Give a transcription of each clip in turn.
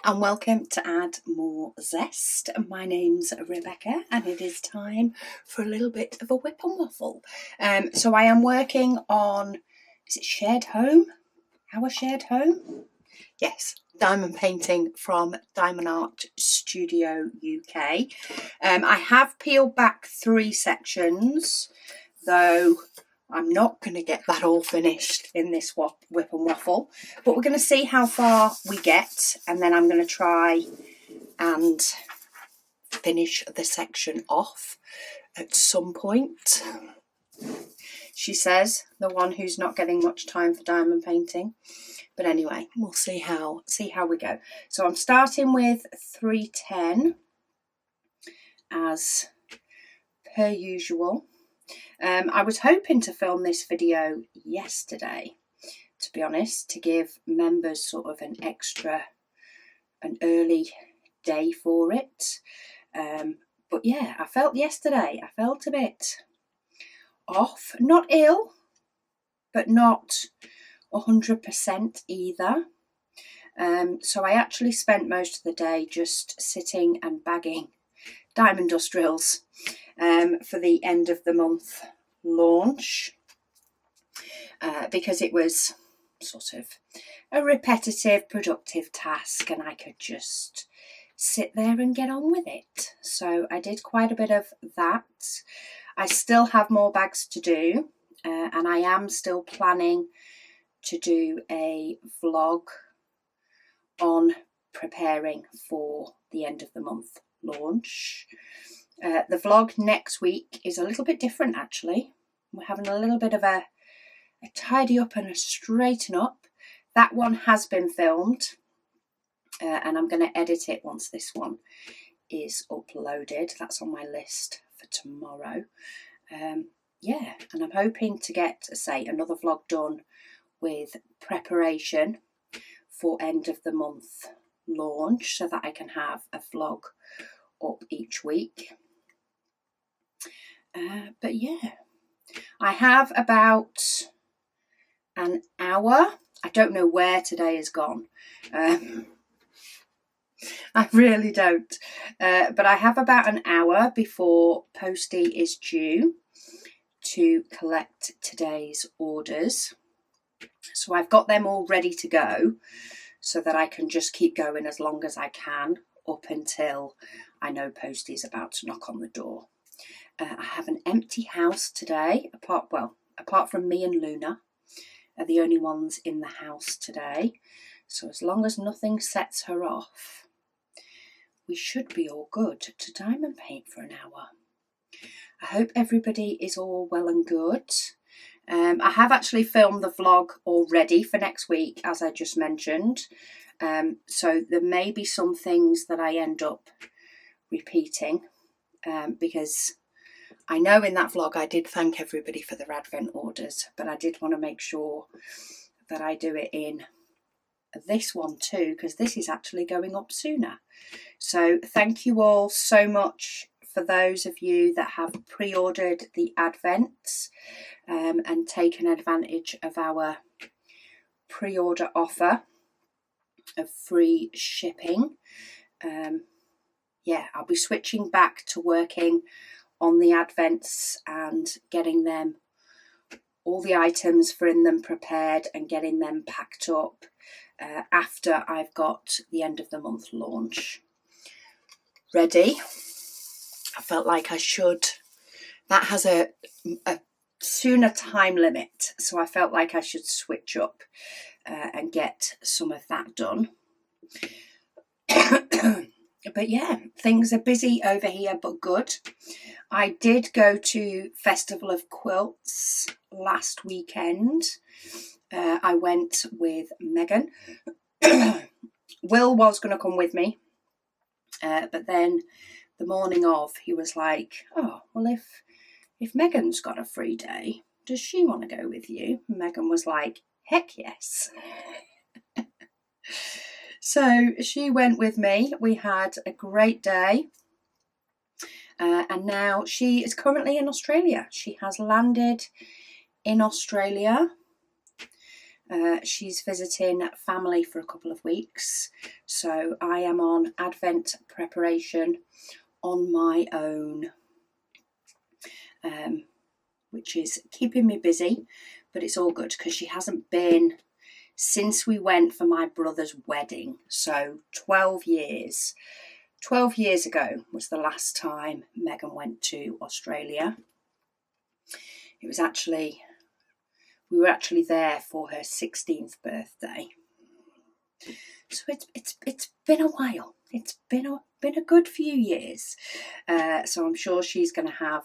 and welcome to Add More Zest. My name's Rebecca and it is time for a little bit of a whip and waffle. So I am working on, is it Shared Home? Our Shared Home? Yes, diamond painting from Diamond Art Studio UK. I have peeled back 3 sections, though I'm not going to get that all finished in this whip and waffle, but we're going to see how far we get, and then I'm going to try and finish the section off at some point. She says, the one who's not getting much time for diamond painting. But anyway, we'll see how we go. So I'm starting with 310 as per usual. I was hoping to film this video yesterday, to be honest, to give members sort of an early day for it. But yeah, I felt a bit off, not ill, but not 100% either. So I actually spent most of the day just sitting and bagging diamond dust drills for the end of the month launch, because it was sort of a repetitive, productive task and I could just sit there and get on with it. So I did quite a bit of that. I still have more bags to do, and I am still planning to do a vlog on preparing for the end of the month launch. The vlog next week is a little bit different actually. We're having a little bit of a tidy up and a straighten up. That one has been filmed, and I'm going to edit it once this one is uploaded. That's on my list for tomorrow. Yeah, and I'm hoping to get, say, another vlog done with preparation for end of the month launch so that I can have a vlog up each week. But yeah, I have about an hour. I don't know where today has gone. I really don't. But I have about an hour before Postie is due to collect today's orders. So I've got them all ready to go so that I can just keep going as long as I can up until I know Postie's about to knock on the door. I have an empty house today, apart from me and Luna are the only ones in the house today. So as long as nothing sets her off, we should be all good to diamond paint for an hour. I hope everybody is all well and good. I have actually filmed the vlog already for next week, as I just mentioned. So there may be some things that I end up repeating, because I know in that vlog I did thank everybody for their Advent orders, but I did want to make sure that I do it in this one too, because this is actually going up sooner. So thank you all so much for those of you that have pre-ordered the Advents and taken advantage of our pre-order offer of free shipping. Yeah, I'll be switching back to working on the Advents and getting them, all the items for in them prepared and getting them packed up after I've got the end of the month launch ready. I felt like I should. That has a sooner time limit, so I felt like I should switch up and get some of that done. But yeah, things are busy over here, but good. I did go to Festival of Quilts last weekend. I went with Megan. Will was going to come with me, but then the morning of, he was like, oh, well, if Megan's got a free day, does she want to go with you? And Megan was like, heck yes. So she went with me. We had a great day. And now she is currently in Australia. She has landed in Australia. She's visiting family for a couple of weeks, so I am on Advent preparation on my own, which is keeping me busy, but it's all good because she hasn't been since we went for my brother's wedding. So 12 years. 12 years ago was the last time Megan went to Australia. It was actually, we were actually there for her 16th birthday. So it's been a while. It's been a good few years. So I'm sure she's going to have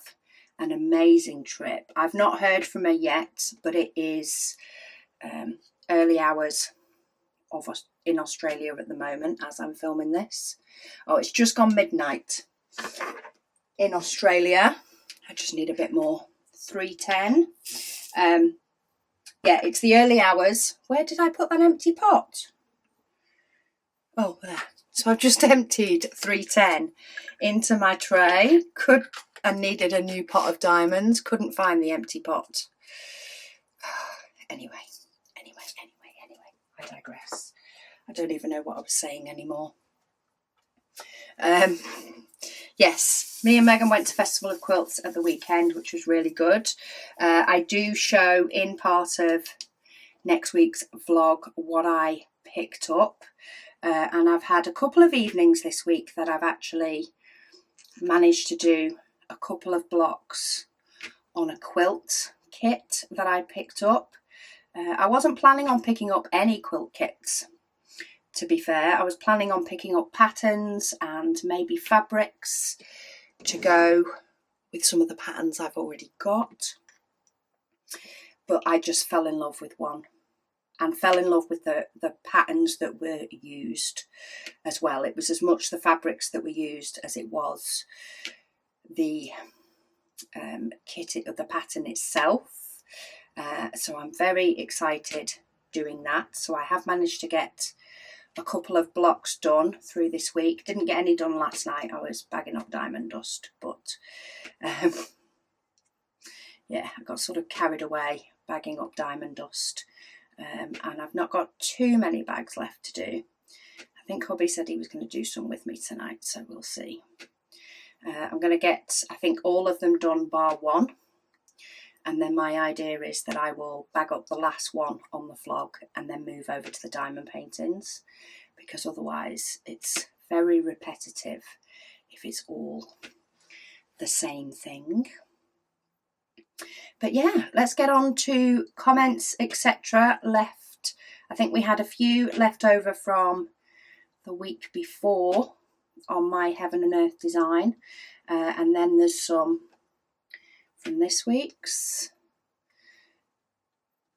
an amazing trip. I've not heard from her yet, but it is early hours of us in Australia at the moment as I'm filming this. Oh, it's just gone midnight in Australia. I just need a bit more. 3:10. Yeah, it's the early hours. Where did I put that empty pot? Oh, there. So I've just emptied 310 into my tray. I needed a new pot of diamonds. Couldn't find the empty pot. Anyway. I digress. I don't even know what I was saying anymore. Yes, me and Megan went to Festival of Quilts at the weekend, which was really good. I do show in part of next week's vlog what I picked up. And I've had a couple of evenings this week that I've actually managed to do a couple of blocks on a quilt kit that I picked up. I wasn't planning on picking up any quilt kits, to be fair. I was planning on picking up patterns and maybe fabrics to go with some of the patterns I've already got. But I just fell in love with one. And fell in love with the patterns that were used as well. It was as much the fabrics that were used as it was the kit of the pattern itself. So I'm very excited doing that. So I have managed to get a couple of blocks done through this week. Didn't get any done last night. I was bagging up diamond dust. But yeah, I got sort of carried away bagging up diamond dust. And I've not got too many bags left to do. I think hubby said he was going to do some with me tonight, so we'll see. I'm going to get, I think, all of them done bar one. And then my idea is that I will bag up the last one on the vlog and then move over to the diamond paintings, because otherwise it's very repetitive if it's all the same thing. But yeah, let's get on to comments, etc. left. I think we had a few left over from the week before on my Heaven and Earth design. And then there's some from this week's.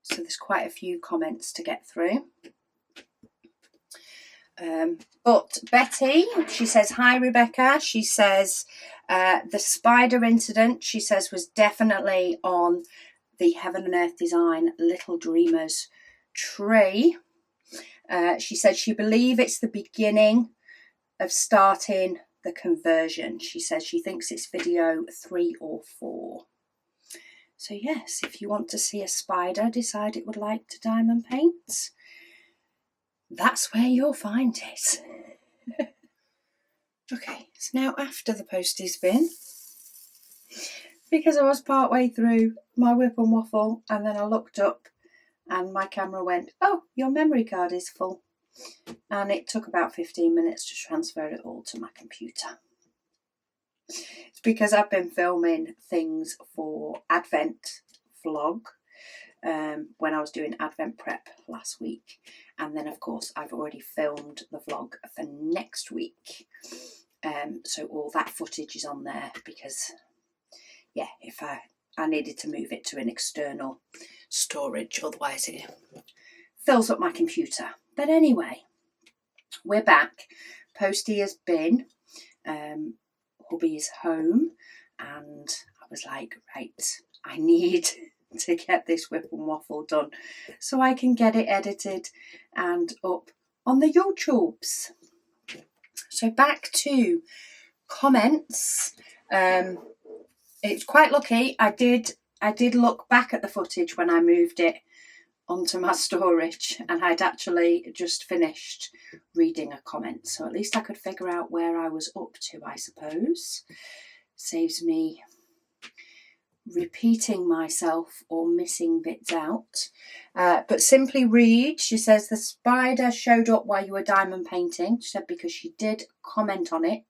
So there's quite a few comments to get through. But Betty, she says, hi Rebecca. She says the spider incident, she says, was definitely on the Heaven and Earth design Little Dreamers tree. She said she believes it's the beginning of starting the conversion. She says she thinks it's video 3 or 4. So yes, if you want to see a spider decide it would like to diamond paint, that's where you'll find it. Okay, it's now after the posties bin, because I was part way through my WIP and Waffle and then I looked up and my camera went, oh, your memory card is full. And it took about 15 minutes to transfer it all to my computer. It's because I've been filming things for Advent vlog when I was doing Advent prep last week. And then, of course, I've already filmed the vlog for next week. So all that footage is on there because, yeah, if I needed to move it to an external storage, otherwise it fills up my computer. But anyway, we're back. Posty has been, hubby is home, and I was like, right, I need to get this WIP and Waffle done so I can get it edited and up on the YouTubes. So back to comments. It's quite lucky. I did look back at the footage when I moved it onto my storage, and I'd actually just finished reading a comment, so at least I could figure out where I was up to, I suppose. Saves me repeating myself or missing bits out. But Simply Read, she says, the spider showed up while you were diamond painting. She said because she did comment on it.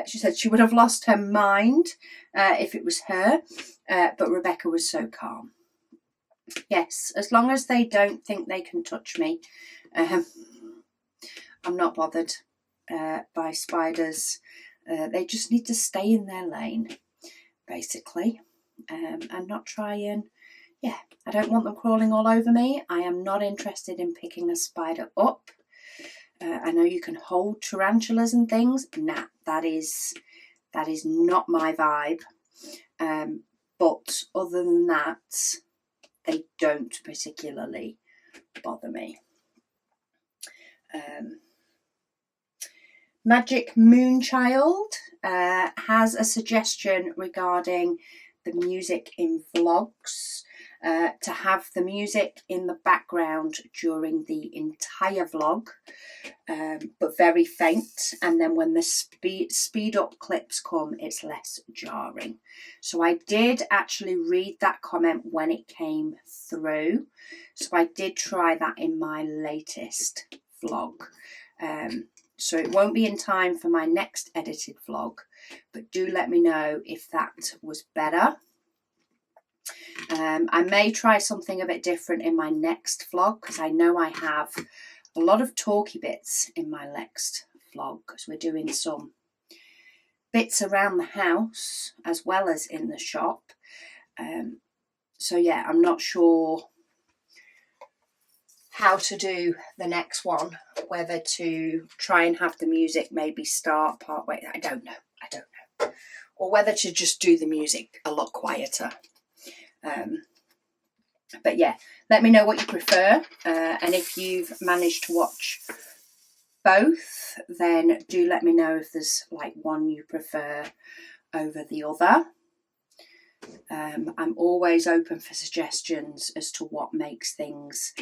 She said she would have lost her mind if it was her, but Rebecca was so calm. Yes, as long as they don't think they can touch me, I'm not bothered by spiders. They just need to stay in their lane, basically, and not try and, I don't want them crawling all over me. I am not interested in picking a spider up. I know you can hold tarantulas and things. Nah, that is not my vibe. But other than that, they don't particularly bother me. Magic Moonchild has a suggestion regarding the music in vlogs, to have the music in the background during the entire vlog, but very faint, and then when the speed up clips come, it's less jarring. So I did actually read that comment when it came through, so I did try that in my latest vlog. So it won't be in time for my next edited vlog, but do let me know if that was better. I may try something a bit different in my next vlog, because I know I have a lot of talky bits in my next vlog, because we're doing some bits around the house as well as in the shop. So yeah, I'm not sure how to do the next one, whether to try and have the music maybe start part way, I don't know, or whether to just do the music a lot quieter. But yeah, let me know what you prefer, and if you've managed to watch both, then do let me know if there's like one you prefer over the other. I'm always open for suggestions as to what makes things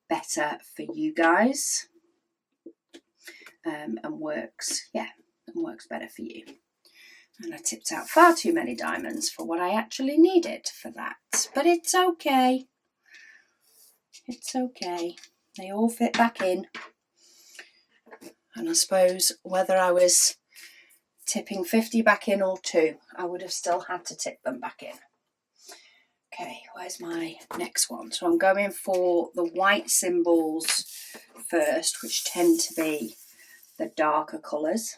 better for you guys, and works better for you. And I tipped out far too many diamonds for what I actually needed for that. But it's okay. It's okay. They all fit back in. And I suppose whether I was tipping 50 back in or 2, I would have still had to tip them back in. Okay, where's my next one? So I'm going for the white symbols first, which tend to be the darker colours.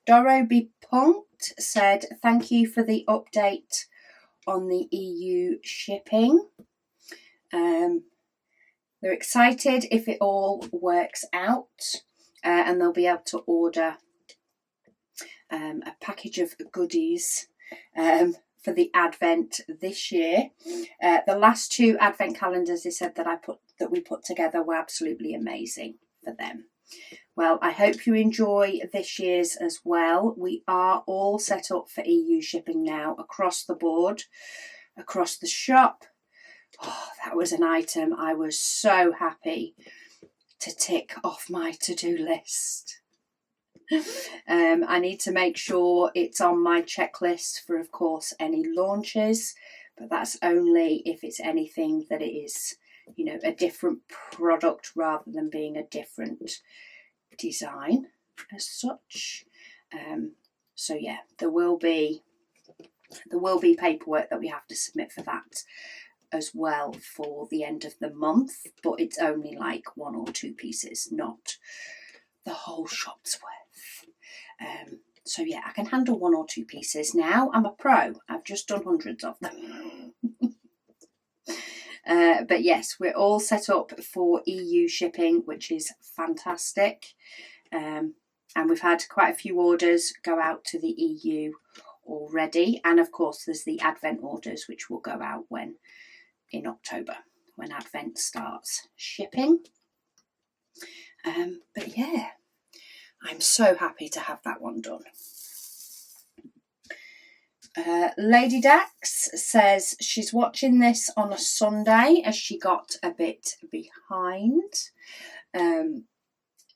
Doro Be Punked said, thank you for the update on the EU shipping. They're excited if it all works out, and they'll be able to order a package of goodies for the Advent this year. The last 2 Advent calendars they said that we put together were absolutely amazing for them. Well, I hope you enjoy this year's as well. We are all set up for EU shipping now across the board, across the shop. Oh, that was an item I was so happy to tick off my to-do list. I need to make sure it's on my checklist for, of course, any launches, but that's only if it's anything that it is, a different product rather than being a different design as such. So yeah, there will be paperwork that we have to submit for that as well for the end of the month, but it's only like 1 or 2 pieces, not the whole shop's worth. So yeah, I can handle 1 or 2 pieces now. I'm a pro. I've just done hundreds of them. But yes, we're all set up for EU shipping, which is fantastic. And we've had quite a few orders go out to the EU already. And of course, there's the Advent orders, which will go out in October, when Advent starts shipping. But yeah, I'm so happy to have that one done. Lady Dax says she's watching this on a Sunday as she got a bit behind.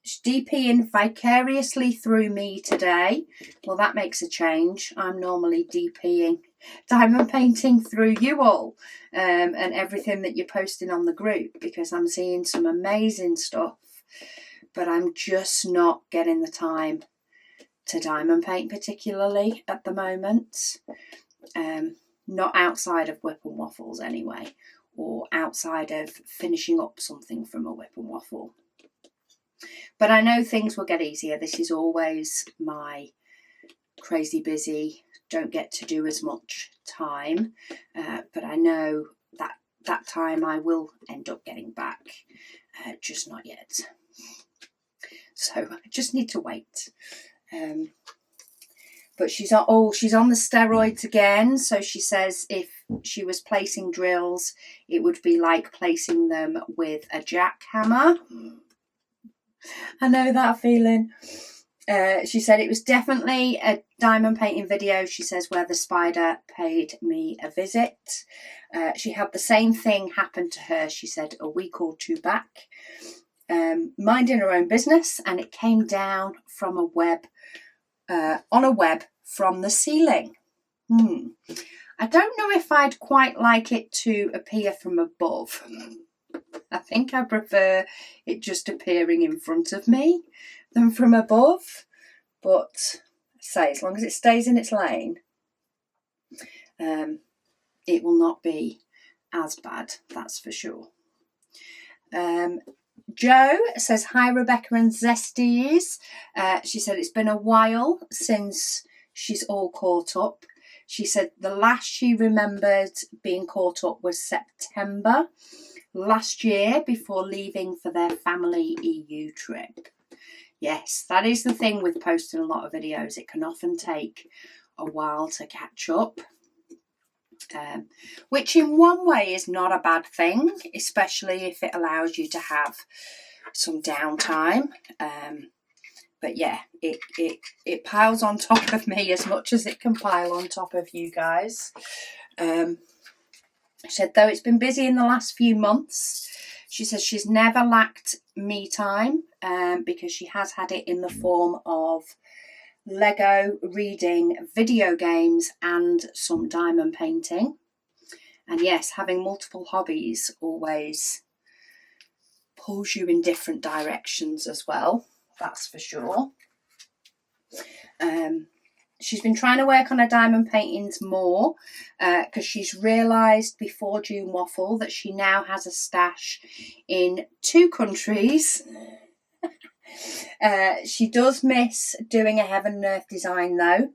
She's DPing vicariously through me today. Well, that makes a change. I'm normally DPing, diamond painting through you all, and everything that you're posting on the group, because I'm seeing some amazing stuff, but I'm just not getting the time to diamond paint particularly at the moment. Not outside of WIP and Waffles anyway, or outside of finishing up something from a WIP and Waffle. But I know things will get easier. This is always my crazy busy, don't get to do as much time. But I know that time I will end up getting back, just not yet. So I just need to wait. But she's on the steroids again. So she says if she was placing drills, it would be like placing them with a jackhammer. I know that feeling. She said it was definitely a diamond painting video, she says, where the spider paid me a visit. She had the same thing happen to her, she said, a week or two back. Minding her own business, and it came down from a web, on a web from the ceiling. I don't know if I'd quite like it to appear from above. I think I prefer it just appearing in front of me than from above. But say, as long as it stays in its lane, it will not be as bad, that's for sure. Jo says, hi Rebecca and Zesties. She said it's been a while since she's all caught up. She said the last she remembered being caught up was September last year, before leaving for their family EU trip. Yes, that is the thing with posting a lot of videos. It can often take a while to catch up. Which in one way is not a bad thing, especially if it allows you to have some downtime. But yeah, it piles on top of me as much as it can pile on top of you guys. She said, though it's been busy in the last few months, she says she's never lacked me time, because she has had it in the form of Lego, reading, video games and some diamond painting. And yes, having multiple hobbies always pulls you in different directions as well, that's for sure. She's been trying to work on her diamond paintings more, because she's realised before June Waffle that she now has a stash in 2 countries. She does miss doing a heaven and earth design though.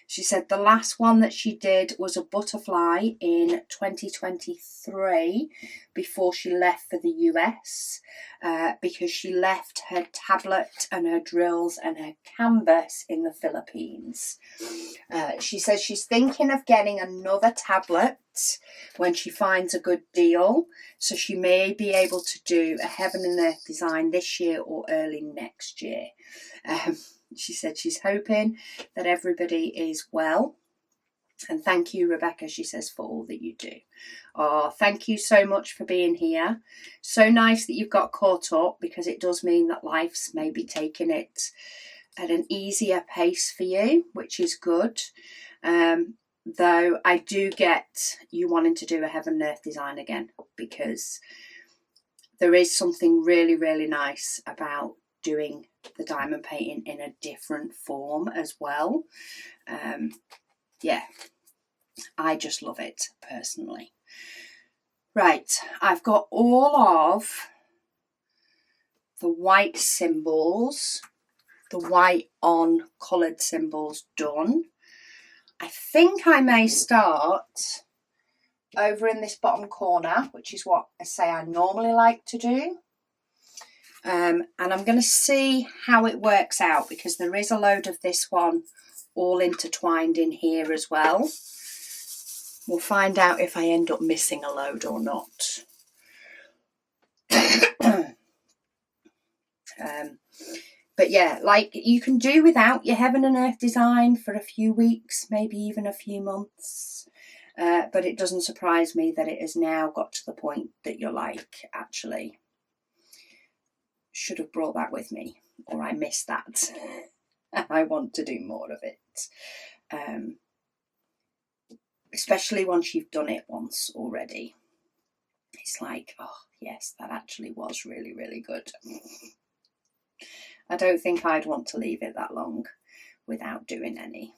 She said the last one that she did was a butterfly in 2023 before she left for the US, because she left her tablet and her drills and her canvas in the Philippines. She says she's thinking of getting another tablet when she finds a good deal, so she may be able to do a heaven and earth design this year or early next year. She said she's hoping that everybody is well. And thank you, Rebecca, she says, for all that you do. Oh, thank you so much for being here. So nice that you've got caught up, because it does mean that life's maybe taking it at an easier pace for you, which is good. Though I do get you wanting to do a heaven and earth design again, because there is something really, really nice about doing the diamond painting in a different form as well. Yeah, I just love it personally. Right, I've got all of the white symbols, the white on coloured symbols done. I think I may start over in this bottom corner, which is what I say I normally like to do. And I'm going to see how it works out, because there is a load of this one all intertwined in here as well. We'll find out if I end up missing a load or not. But yeah, like you can do without your heaven and earth design for a few weeks, maybe even a few months. But it doesn't surprise me that it has now got to the point that you're like, actually, should have brought that with me, or I missed that. I want to do more of it. Especially once you've done it once already. It's like, oh yes, that actually was really, really good. I don't think I'd want to leave it that long without doing any.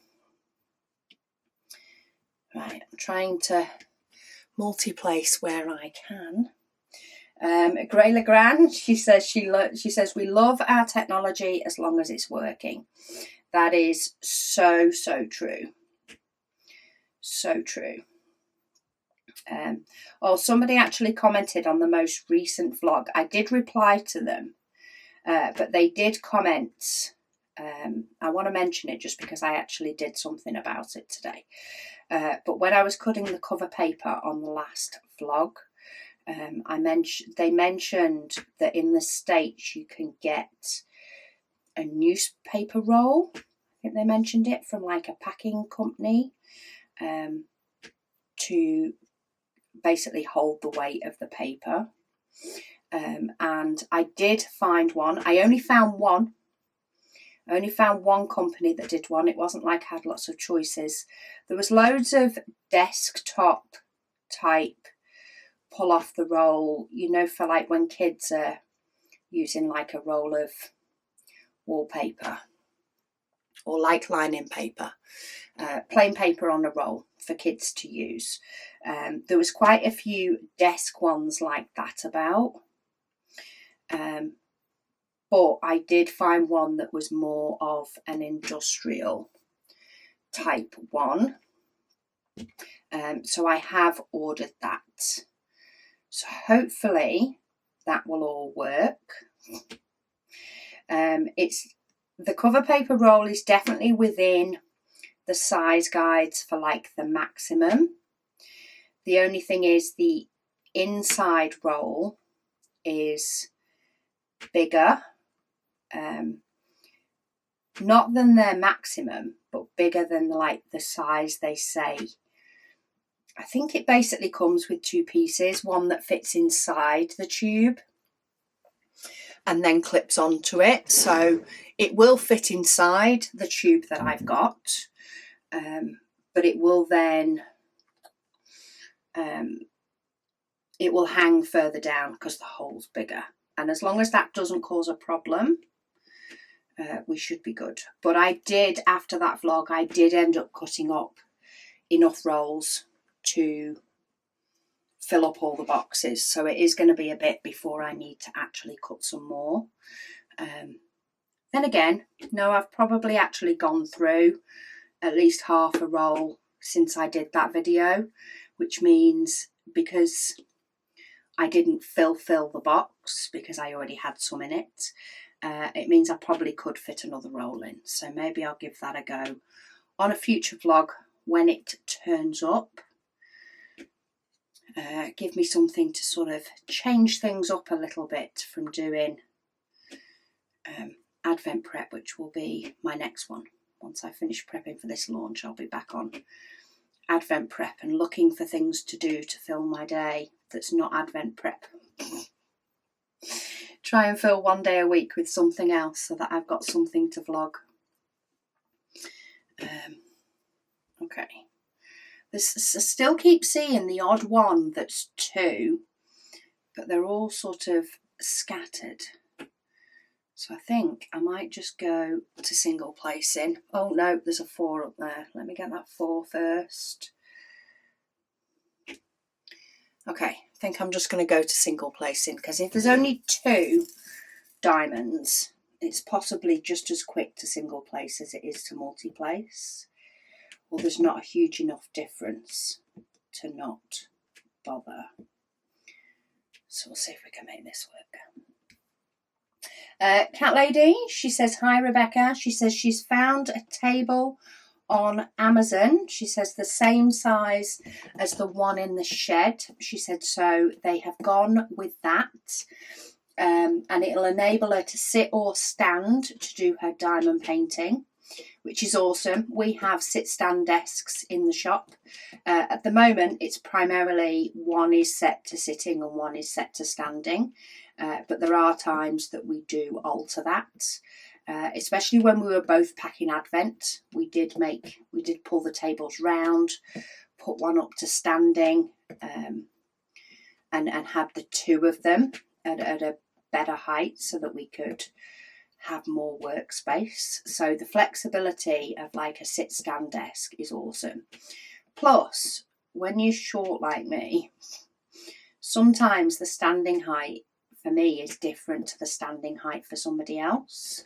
Right, I'm trying to multi-place where I can. Gray Legrand, she says we love our technology as long as it's working. That is so true. So true. Somebody actually commented on the most recent vlog. I did reply to them, but they did comment. I want to mention it just because I actually did something about it today. But when I was cutting the cover paper on the last vlog, they mentioned that in the States you can get a newspaper roll. I think they mentioned it from like a packing company to basically hold the weight of the paper. And I did find one. I only found one. I only found one company that did one. It wasn't like I had lots of choices. There was loads of desktop type pull off the roll, you know, for like when kids are using like a roll of wallpaper or like lining paper, plain paper on a roll for kids to use. There was quite a few desk ones like that about. But I did find one that was more of an industrial type one. So I have ordered that. So hopefully that will all work. The cover paper roll is definitely within the size guides for like the maximum. The only thing is the inside roll is bigger. Not than their maximum, but bigger than like the size they say. I think it basically comes with two pieces, one that fits inside the tube and then clips onto it. So it will fit inside the tube that I've got, but it will then, it will hang further down because the hole's bigger. And as long as that doesn't cause a problem, we should be good. But I did, after that vlog, I did end up cutting up enough rolls to fill up all the boxes. So it is going to be a bit before I need to actually cut some more. Then again, no, I've probably actually gone through at least half a roll since I did that video, which means because I didn't fill the box because I already had some in it, it means I probably could fit another roll in. So maybe I'll give that a go on a future vlog when it turns up. Give me something to sort of change things up a little bit from doing Advent prep, which will be my next one. Once I finish prepping for this launch, I'll be back on Advent prep and looking for things to do to fill my day that's not Advent prep. Try and fill one day a week with something else so that I've got something to vlog. Okay. I still keep seeing the odd one that's 2, but they're all sort of scattered. So I think I might just go to single placing. Oh no, there's a 4 up there. Let me get that 4 first. Okay, I think I'm just going to go to single placing because if there's only 2 diamonds, it's possibly just as quick to single place as it is to multi-place. Well, there's not a huge enough difference to not bother. So we'll see if we can make this work. Cat Lady, she says, hi Rebecca. She says she's found a table on Amazon. She says the same size as the one in the shed. She said so they have gone with that. and it'll enable her to sit or stand to do her diamond painting, which is awesome. We have sit-stand desks in the shop. At the moment, it's primarily one is set to sitting and one is set to standing, but there are times that we do alter that. Especially when we were both packing Advent, we did pull the tables round, put one up to standing, and had the two of them at a better height so that we could have more workspace. So the flexibility of like a sit-stand desk is awesome. Plus, when you're short like me, sometimes the standing height for me is different to the standing height for somebody else.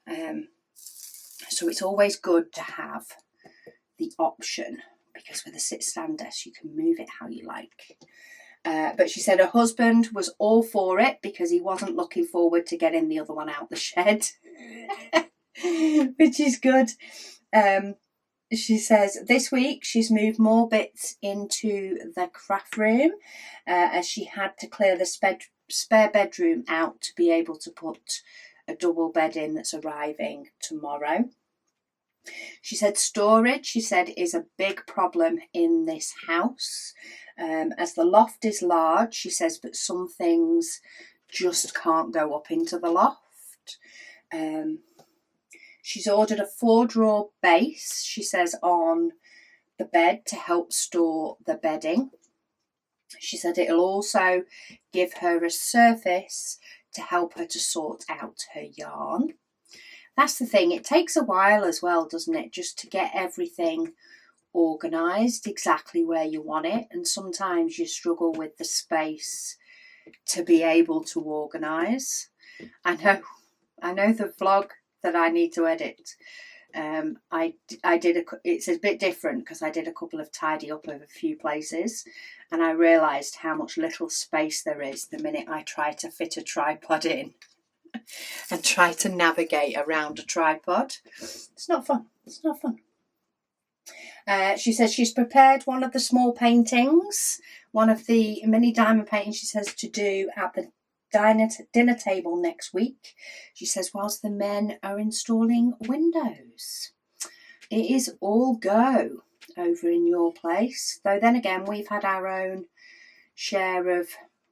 So it's always good to have the option, because with a sit-stand desk you can move it how you like. But she said her husband was all for it because he wasn't looking forward to getting the other one out the shed, which is good. She says this week she's moved more bits into the craft room as she had to clear the spare bedroom out to be able to put a double bed in that's arriving tomorrow. She said storage, she said, is a big problem in this house. As the loft is large, she says, but some things just can't go up into the loft. She's ordered a 4-drawer base, she says, on the bed to help store the bedding. She said it'll also give her a surface to help her to sort out her yarn. That's the thing, it takes a while as well, doesn't it, just to get everything organised exactly where you want it, and sometimes you struggle with the space to be able to organise. I know the vlog that I need to edit. It's a bit different because I did a couple of tidy up of a few places, and I realised how much little space there is the minute I try to fit a tripod in and try to navigate around a tripod. It's not fun. She says she's prepared one of the small paintings, one of the mini diamond paintings she says to do at the dinner table next week. She says whilst the men are installing windows. It is all go over in your place, though then again we've had our own share of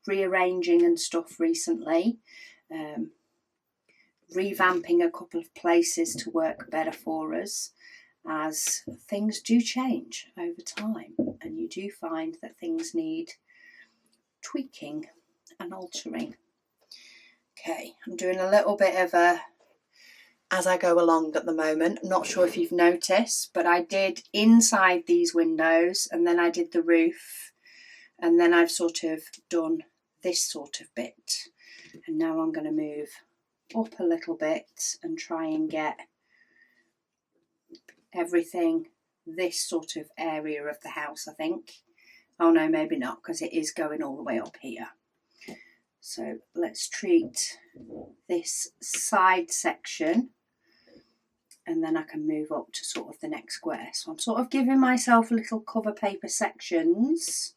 rearranging and stuff recently, revamping a couple of places to work better for us, as things do change over time and you do find that things need tweaking and altering. Okay, I'm doing a little bit of a as I go along at the moment. I'm not sure if you've noticed, but I did inside these windows and then I did the roof, and then I've sort of done this sort of bit, and now I'm going to move up a little bit and try and get everything this sort of area of the house, I think. Oh no, maybe not, because it is going all the way up here. So let's treat this side section and then I can move up to sort of the next square. So I'm sort of giving myself little cover paper sections,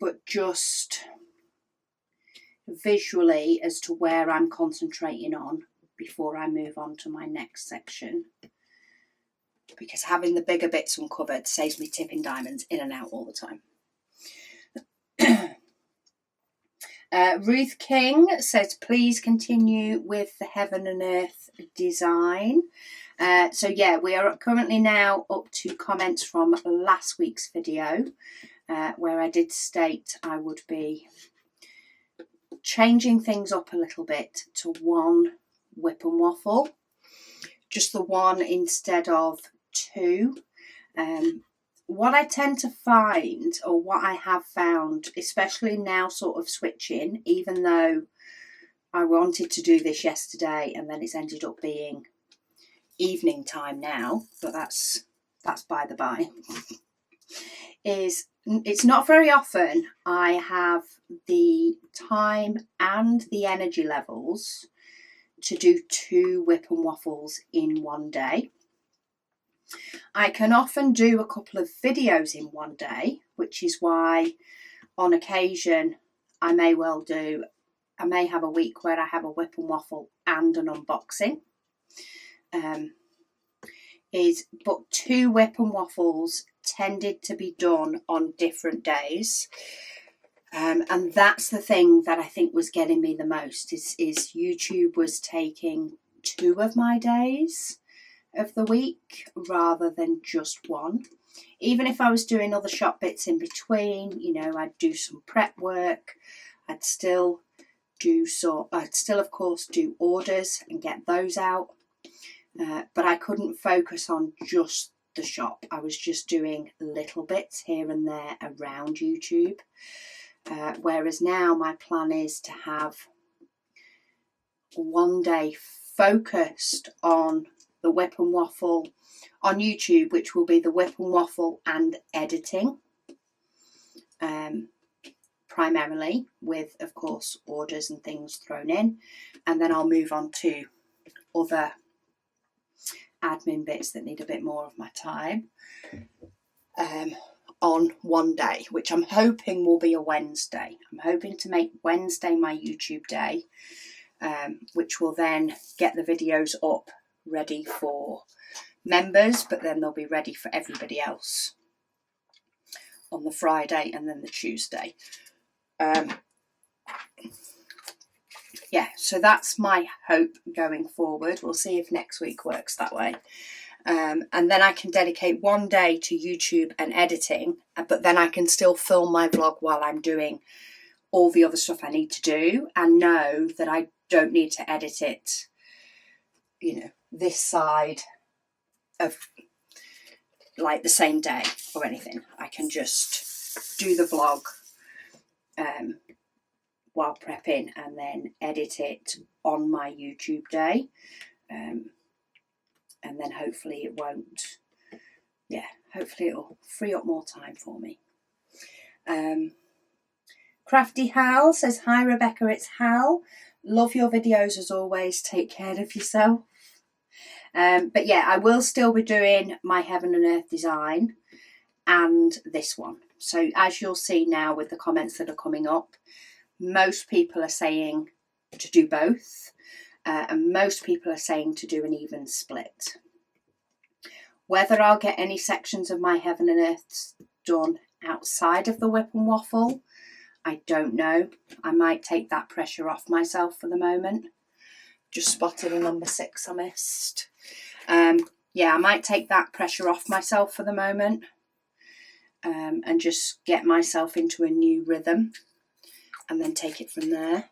but just visually as to where I'm concentrating on before I move on to my next section, because having the bigger bits uncovered saves me tipping diamonds in and out all the time. Ruth King says, please continue with the heaven and earth design. So yeah, we are currently now up to comments from last week's video, where I did state I would be changing things up a little bit to one WIP and Waffle, just the one instead of two. What I tend to find, or what I have found, especially now sort of switching, even though I wanted to do this yesterday and then it's ended up being evening time now, but that's by the by, is it's not very often I have the time and the energy levels to do two WIP and Waffles in one day. I can often do a couple of videos in one day, which is why on occasion I may well do I may have a week where I have a WIP and Waffle and an unboxing. But 2 WIP and Waffles tended to be done on different days. And that's the thing that I think was getting me the most, is YouTube was taking 2 of my days of the week rather than just 1. Even if I was doing other shop bits in between, you know, I'd do some prep work, I'd still of course do orders and get those out, but I couldn't focus on just the shop. I was just doing little bits here and there around YouTube, whereas now my plan is to have one day focused on the WIP and Waffle on YouTube, which will be the WIP and Waffle and editing, primarily, with of course orders and things thrown in, and then I'll move on to other admin bits that need a bit more of my time on one day, which I'm hoping will be a Wednesday. I'm hoping to make Wednesday my YouTube day, which will then get the videos up ready for members, but then they'll be ready for everybody else on the Friday and then the Tuesday. Yeah, so that's my hope going forward. We'll see if next week works that way. And then I can dedicate one day to YouTube and editing, but then I can still film my vlog while I'm doing all the other stuff I need to do, and know that I don't need to edit it, you know, this side of like the same day or anything. I can just do the vlog while prepping and then edit it on my YouTube day, and then hopefully hopefully it'll free up more time for me. Crafty Hal says, hi Rebecca, it's Hal. Love your videos as always. Take care of yourself. But yeah, I will still be doing my Heaven and Earth design and this one. So as you'll see now with the comments that are coming up, most people are saying to do both, and most people are saying to do an even split. Whether I'll get any sections of my Heaven and Earth done outside of the WIP and Waffle, I don't know. I might take that pressure off myself for the moment. Just spotted a number 6 I missed. Yeah, I might take that pressure off myself for the moment, and just get myself into a new rhythm and then take it from there.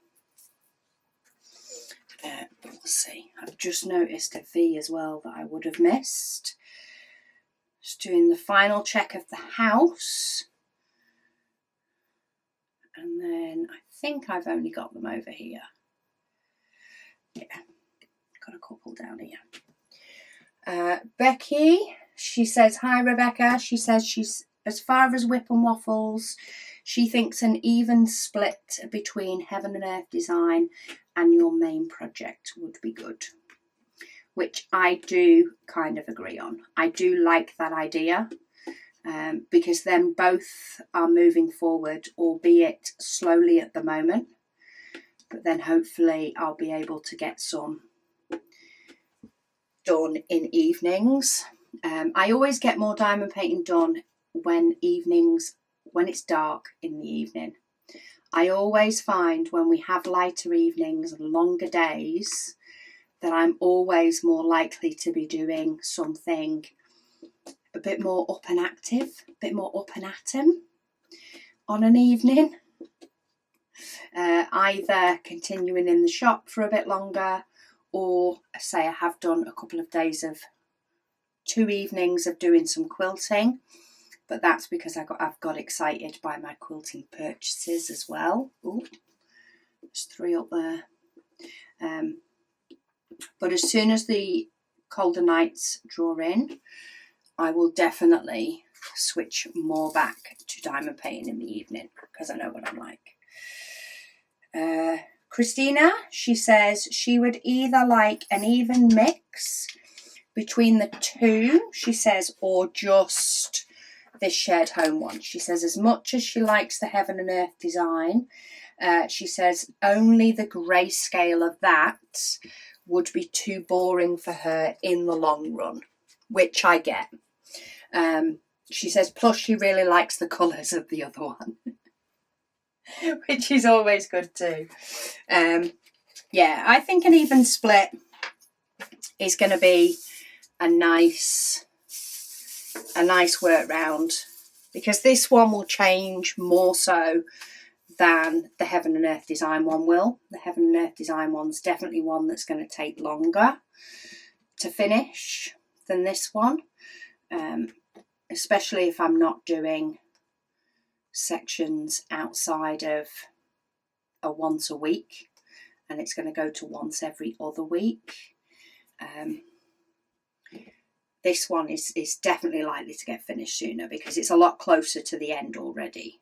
But we'll see. I've just noticed a V as well that I would have missed. Just doing the final check of the house. And then I think I've only got them over here. Yeah, got a couple down here. Becky, she says, hi Rebecca. She says she's, as far as WIP and Waffles, she thinks an even split between Heaven and Earth design and your main project would be good, which I do kind of agree on. I do like that idea, because then both are moving forward, albeit slowly at the moment, but then hopefully I'll be able to get some done in evenings. I always get more diamond painting done when it's dark in the evening. I always find when we have lighter evenings and longer days that I'm always more likely to be doing something a bit more up and active, a bit more up and at 'em on an evening. Either continuing in the shop for a bit longer, or say I have done a couple of days of 2 evenings of doing some quilting, but that's because I've got excited by my quilting purchases as well. Ooh, there's 3 up there. But as soon as the colder nights draw in, I will definitely switch more back to diamond painting in the evening, because I know what I'm like. Christina, she says she would either like an even mix between the two, she says, or just this shared home one. She says as much as she likes the Heaven and Earth design, she says only the grayscale of that would be too boring for her in the long run, which I get. She says plus she really likes the colours of the other one, which is always good too. Yeah, I think an even split is going to be a nice work round, because this one will change more so than the Heaven and Earth design one will. The Heaven and Earth design one's definitely one that's going to take longer to finish than this one, especially if I'm not doing sections outside of a once a week, and it's going to go to once every other week. This one is definitely likely to get finished sooner because it's a lot closer to the end already.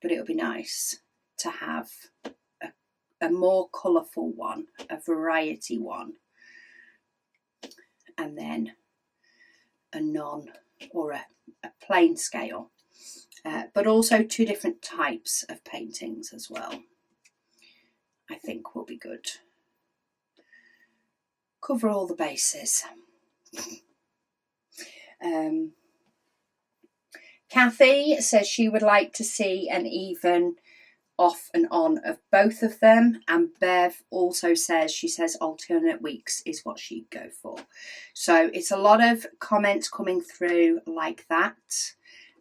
But it'll be nice to have a more colourful one, a variety one, and then a non or a plain scale, but also 2 different types of paintings as well. I think will be good. Cover all the bases. Kathy says she would like to see an even off and on of both of them, and Bev also says, she says alternate weeks is what she'd go for. So it's a lot of comments coming through like that,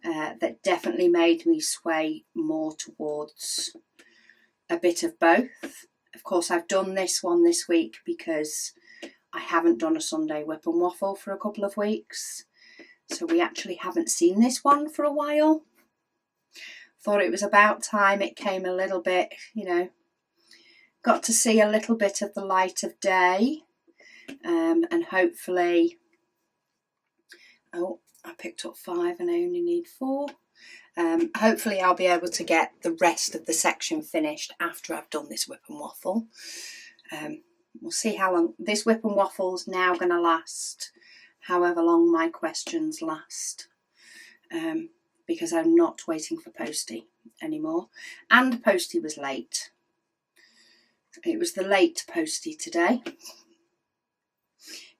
that definitely made me sway more towards a bit of both. Of course, I've done this one this week because I haven't done a Sunday WIP and Waffle for a couple of weeks. So we actually haven't seen this one for a while. Thought it was about time it came a little bit, you know, got to see a little bit of the light of day. And hopefully, oh, I picked up 5 and I only need 4. Hopefully I'll be able to get the rest of the section finished after I've done this WIP and Waffle. We'll see how long this WIP and Waffle's now going to last, however long my questions last, because I'm not waiting for Posty anymore. And Posty was late. It was the late Posty today.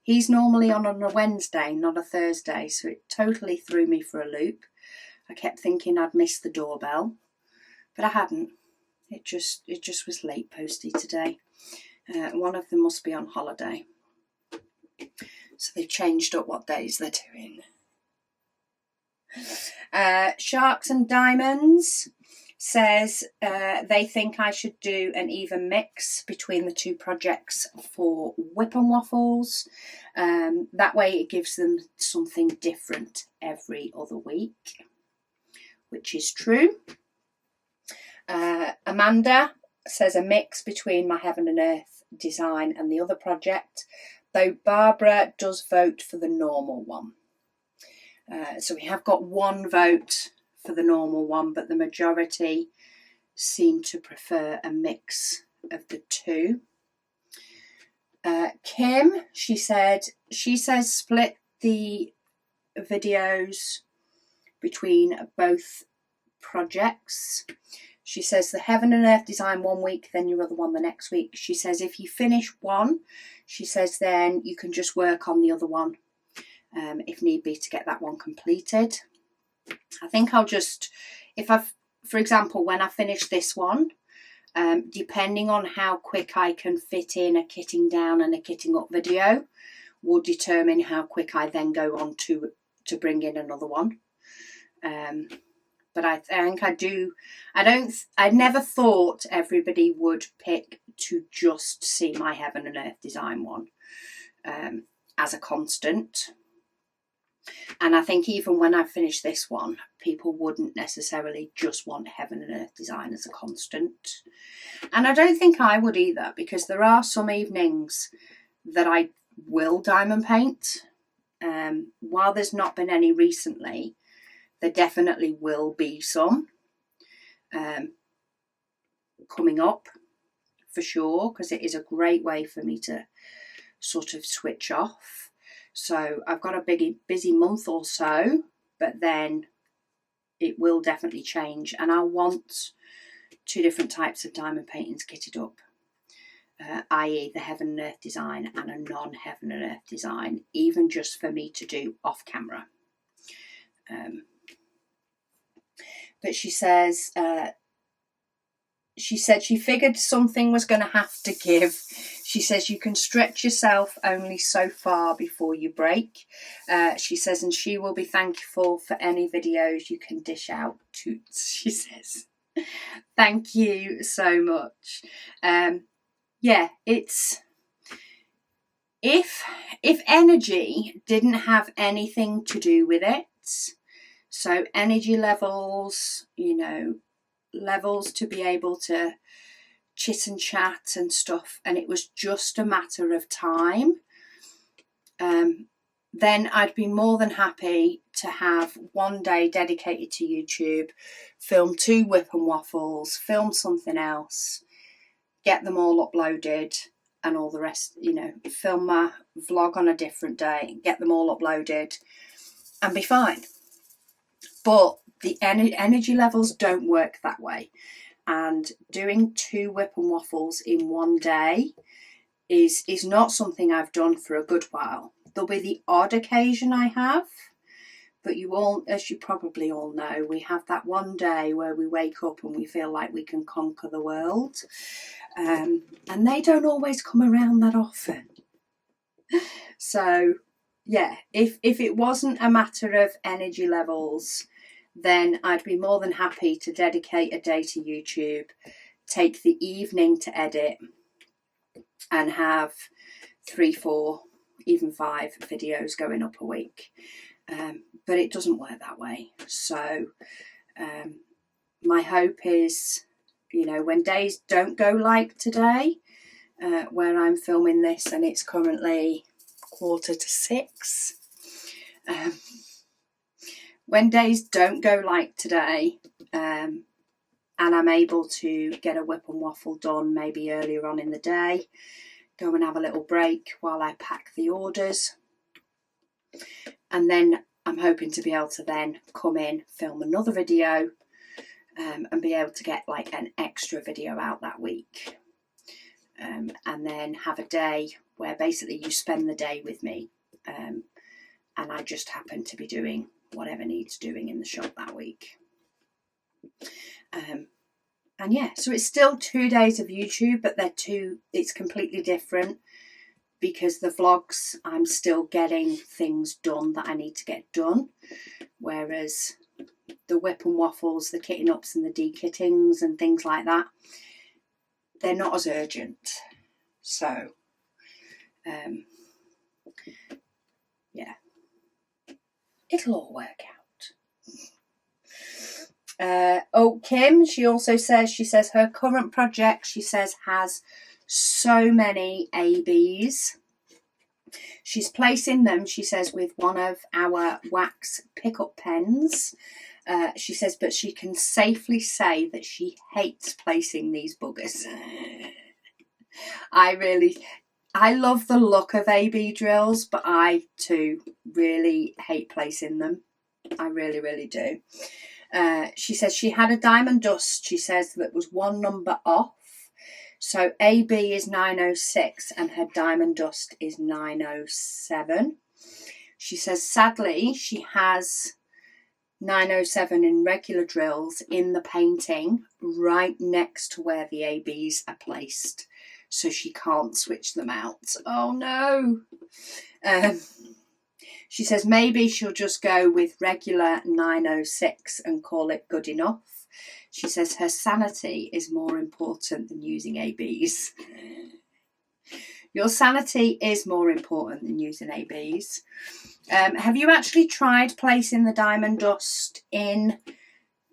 He's normally on a Wednesday, not a Thursday, so it totally threw me for a loop. I kept thinking I'd missed the doorbell, but I hadn't. It just was late Posty today. One of them must be on holiday, so they've changed up what days they're doing. Sharks and Diamonds says they think I should do an even mix between the 2 projects for WIP and Waffles. That way it gives them something different every other week, which is true. Amanda says a mix between my Heaven and Earth design and the other project, though Barbara does vote for the normal one. So we have got 1 vote for the normal one, but the majority seem to prefer a mix of the 2. Kim, she says split the videos between both projects. She says the Heaven and Earth design 1 week, then your other one the next week. She says if you finish one, she says then you can just work on the other one if need be to get that one completed. I think I'll just, for example, when I finish this one, depending on how quick I can fit in a kitting down and a kitting up video, will determine how quick I then go on to bring in another one. But I think I never thought everybody would pick to just see my Heaven and Earth design one as a constant. And I think even when I finish this one, people wouldn't necessarily just want Heaven and Earth design as a constant. And I don't think I would either, because there are some evenings that I will diamond paint. While there's not been any recently, there definitely will be some coming up for sure, because it is a great way for me to sort of switch off. So I've got a busy month or so, but then it will definitely change, and I want 2 different types of diamond paintings kitted up, i.e. the Heaven and Earth design and a non-Heaven and Earth design, even just for me to do off camera. But she says, she figured something was going to have to give. She says you can stretch yourself only so far before you break. She says, and she will be thankful for any videos you can dish out. She says, thank you so much. Yeah, it's, if energy didn't have anything to do with it, so energy levels, you know, levels to be able to chit and chat and stuff, and it was just a matter of time, then I'd be more than happy to have one day dedicated to YouTube, film 2 WIP and Waffles, film something else, get them all uploaded and all the rest, you know, film my vlog on a different day, get them all uploaded and be fine. But the energy levels don't work that way. And doing 2 WIP and Waffles in one day is not something I've done for a good while. There'll be the odd occasion I have, but you all, as you probably all know, we have that one day where we wake up and we feel like we can conquer the world. And they don't always come around that often. So, yeah, if it wasn't a matter of energy levels, then I'd be more than happy to dedicate a day to YouTube, take the evening to edit, and have 3, 4, even 5 videos going up a week. But it doesn't work that way. So my hope is, you know, when days don't go like today, where I'm filming this and it's currently 5:45, when days don't go like today, and I'm able to get a WIP and Waffle done maybe earlier on in the day, go and have a little break while I pack the orders, and then I'm hoping to be able to then come in, film another video, and be able to get like an extra video out that week, and then have a day where basically you spend the day with me, and I just happen to be doing whatever needs doing in the shop that week. And yeah, so it's still 2 days of YouTube, but it's completely different, because the vlogs, I'm still getting things done that I need to get done, whereas the WIP and Waffles, the kitting ups and the de-kittings and things like that, they're not as urgent. So yeah, it'll all work out. Kim, she also says, her current project, she says, has so many ABs. She's placing them, she says, with one of our wax pickup pens. She says, but she can safely say that she hates placing these buggers. I love the look of AB drills, but I too really hate placing them. I really, really do. She says she had a diamond dust, she says, that was 1 number off. So AB is 906 and her diamond dust is 907. She says, sadly, she has 907 in regular drills in the painting right next to where the ABs are placed. So she can't switch them out. Oh no. She says maybe she'll just go with regular 906 and call it good enough. She says her sanity is more important than using ABs. Your sanity is more important than using ABs. Have you actually tried placing the diamond dust in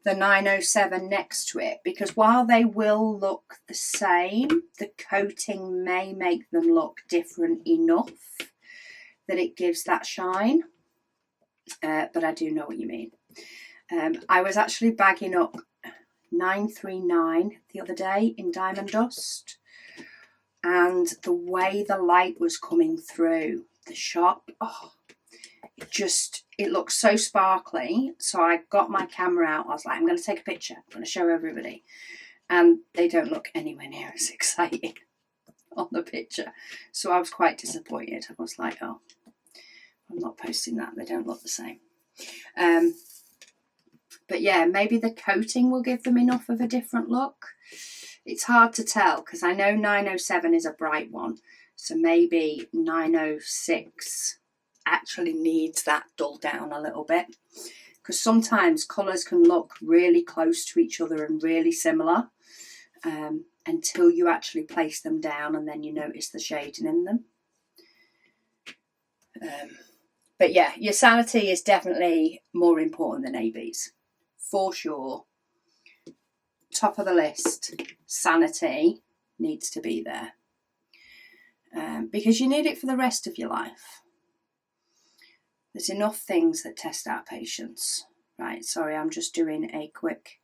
the 907 next to it? Because while they will look the same, the coating may make them look different enough that it gives that shine. But I do know what you mean. I was actually bagging up 939 the other day in diamond dust, and the way the light was coming through, the shop. Oh, it looks so sparkly. So I got my camera out. I was like, I'm going to take a picture. I'm going to show everybody. And they don't look anywhere near as exciting on the picture. So I was quite disappointed. I was like, oh, I'm not posting that. They don't look the same. But yeah, maybe the coating will give them enough of a different look. It's hard to tell because I know 907 is a bright one. So maybe 906 actually needs that dull down a little bit. Because sometimes colours can look really close to each other and really similar until you actually place them down and then you notice the shading in them. But yeah, your sanity is definitely more important than ABs. For sure. Top of the list, sanity needs to be there. Because you need it for the rest of your life. There's enough things that test our patience. Right, sorry, I'm just doing a quick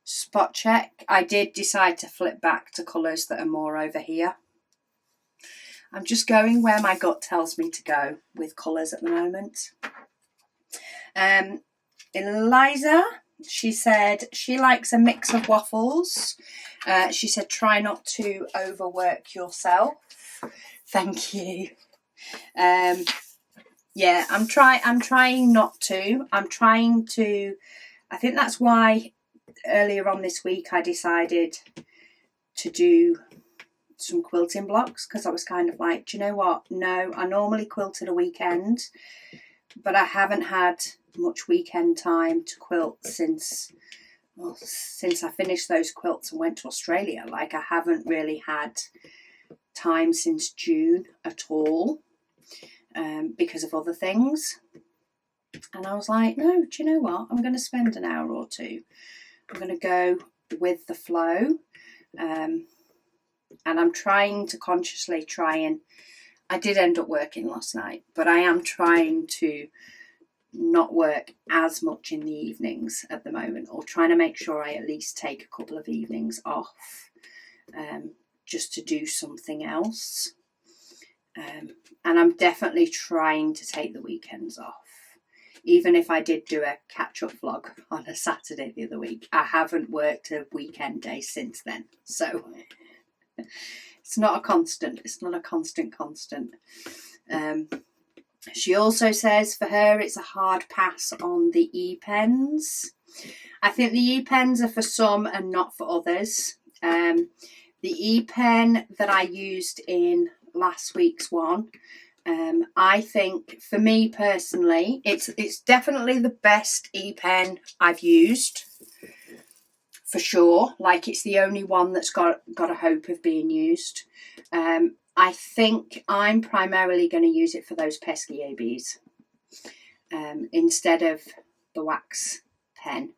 spot check. I did decide to flip back to colours that are more over here. I'm just going where my gut tells me to go with colours at the moment. Eliza, she said she likes a mix of waffles. She said try not to overwork yourself. Thank you. Yeah, I'm trying not to. I think that's why earlier on this week I decided to do some quilting blocks, because I was kind of like, do you know what? No, I normally quilt at a weekend, but I haven't had much weekend time to quilt since I finished those quilts and went to Australia. Like, I haven't really had time since June at all, because of other things. And I was like, no, do you know what? I'm going to spend an hour or two. I'm going to go with the flow. And I'm trying to consciously I did end up working last night, but I am trying to not work as much in the evenings at the moment, or trying to make sure I at least take a couple of evenings off, just to do something else. And I'm definitely trying to take the weekends off. Even if I did do a catch-up vlog on a Saturday the other week, I haven't worked a weekend day since then. So it's not a constant. It's not a constant. She also says for her it's a hard pass on the E-pens. I think the E-pens are for some and not for others. The E-pen that I used in last week's one, I think for me personally, it's definitely the best E-pen I've used, for sure. Like, it's the only one that's got a hope of being used. I think I'm primarily going to use it for those pesky ABs, instead of the wax pen.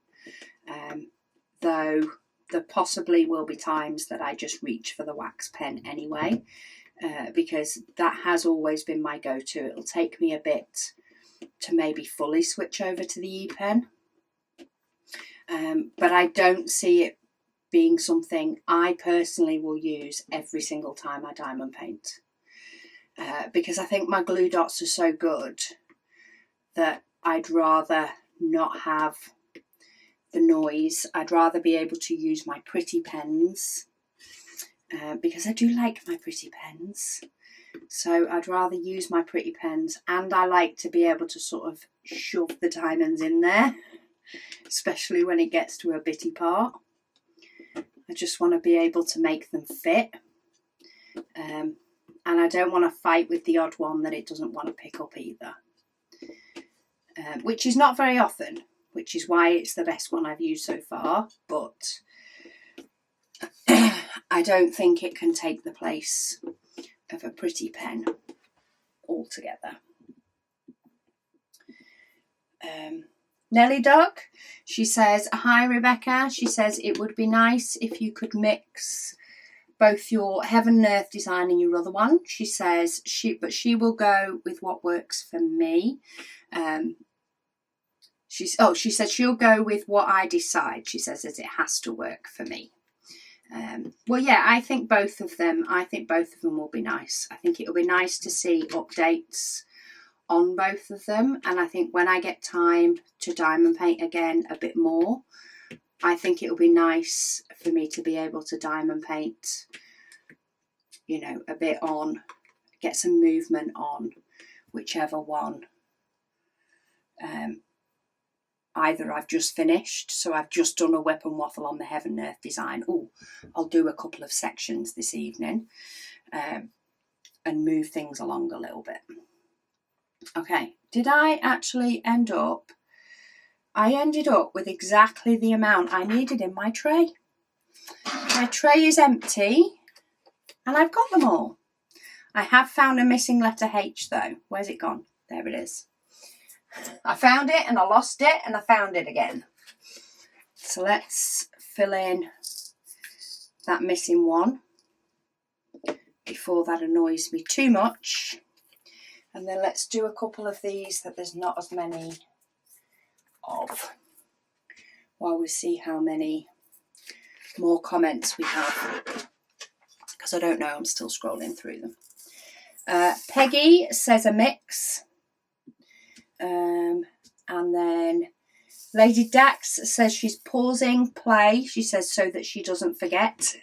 Though there possibly will be times that I just reach for the wax pen anyway. Because that has always been my go-to. It'll take me a bit to maybe fully switch over to the E-pen. But I don't see it being something I personally will use every single time I diamond paint. Because I think my glue dots are so good that I'd rather not have the noise. I'd rather be able to use my pretty pens. Because I do like my pretty pens, so I'd rather use my pretty pens, and I like to be able to sort of shove the diamonds in there, especially when it gets to a bitty part. I just want to be able to make them fit, and I don't want to fight with the odd one that it doesn't want to pick up either, which is not very often, which is why it's the best one I've used so far, but I don't think it can take the place of a pretty pen altogether. Nelly Dog, she says, hi Rebecca. She says it would be nice if you could mix both your Heaven and Earth design and your other one. She says she will go with what works for me. She said she'll go with what I decide. She says as it has to work for me. Well, yeah, I think both of them will be nice. I think it'll be nice to see updates on both of them, and I think when I get time to diamond paint again a bit more, I think it'll be nice for me to be able to diamond paint, you know, a bit on, get some movement on whichever one either I've just finished. So I've just done a WIP and Waffle on the Heaven and Earth design. Oh, I'll do a couple of sections this evening and move things along a little bit. Okay, did I actually end up? I ended up with exactly the amount I needed in my tray. My tray is empty and I've got them all. I have found a missing letter H though. Where's it gone? There it is. I found it and I lost it and I found it again. So let's fill in that missing one before that annoys me too much. And then let's do a couple of these that there's not as many of, while we see how many more comments we have, because I don't know, I'm still scrolling through them. Peggy says a mix. And then Lady Dax says she's pausing play. She says so that she doesn't forget.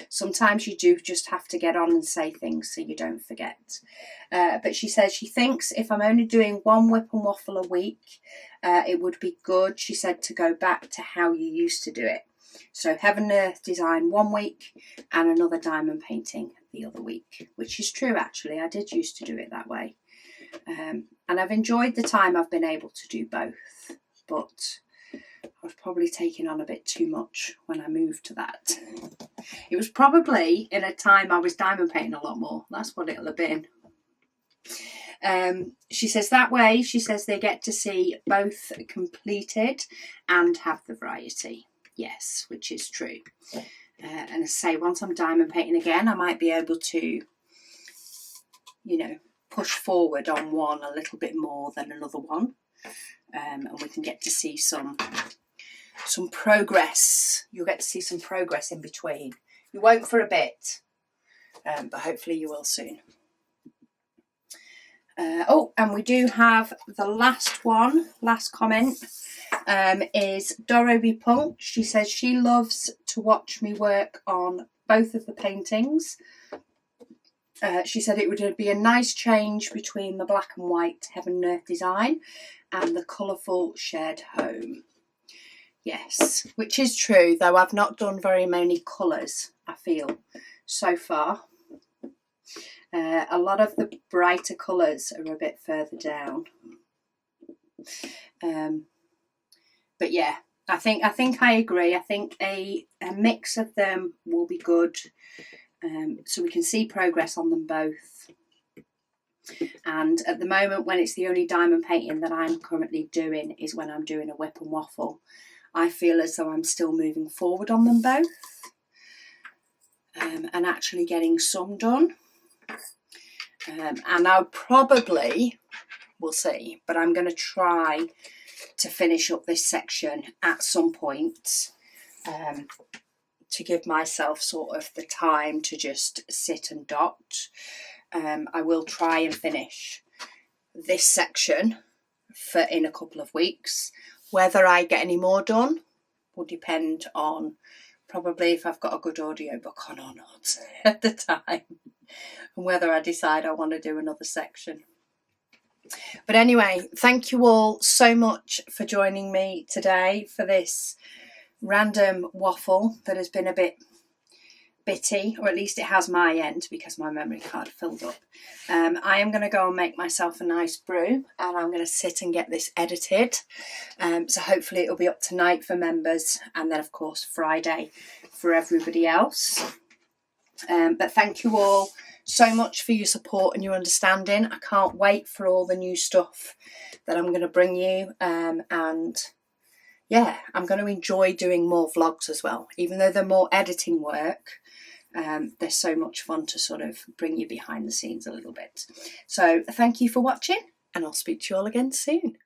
Sometimes you do just have to get on and say things so you don't forget. But she says she thinks if I'm only doing one WIP and Waffle a week, it would be good, she said, to go back to how you used to do it. So Heaven and Earth design 1 week and another diamond painting the other week, which is true actually. I did used to do it that way. And I've enjoyed the time I've been able to do both, but I was probably taking on a bit too much when I moved to that. It was probably in a time I was diamond painting a lot more. That's what it'll have been. She says that way, she says they get to see both completed and have the variety. Yes, which is true. And as I say, once I'm diamond painting again, I might be able to, you know, push forward on one a little bit more than another one, and we can get to see some progress. You'll get to see some progress in between. You won't for a bit, but hopefully you will soon. Oh, and we do have the last comment is Doroby Punk. She says she loves to watch me work on both of the paintings. She said it would be a nice change between the black and white Heaven and Earth design and the colourful shared home. Yes, which is true, though I've not done very many colours, I feel, so far. A lot of the brighter colours are a bit further down. But yeah, I think I agree. I think a mix of them will be good. So we can see progress on them both. And at the moment, when it's the only diamond painting that I'm currently doing is when I'm doing a WIP and Waffle, I feel as though I'm still moving forward on them both and actually getting some done. And I'll probably, we'll see, but I'm going to try to finish up this section at some point. To give myself sort of the time to just sit and dot. I will try and finish this section in a couple of weeks. Whether I get any more done will depend on probably if I've got a good audiobook on or not at the time, and whether I decide I want to do another section. But anyway, thank you all so much for joining me today for this random waffle that has been a bit bitty, or at least it has my end because my memory card filled up. I am going to go and make myself a nice brew and I'm going to sit and get this edited. So hopefully it'll be up tonight for members and then of course Friday for everybody else. But thank you all so much for your support and your understanding. I can't wait for all the new stuff that I'm going to bring you, and yeah, I'm going to enjoy doing more vlogs as well. Even though they're more editing work, they're so much fun to sort of bring you behind the scenes a little bit. So thank you for watching and I'll speak to you all again soon.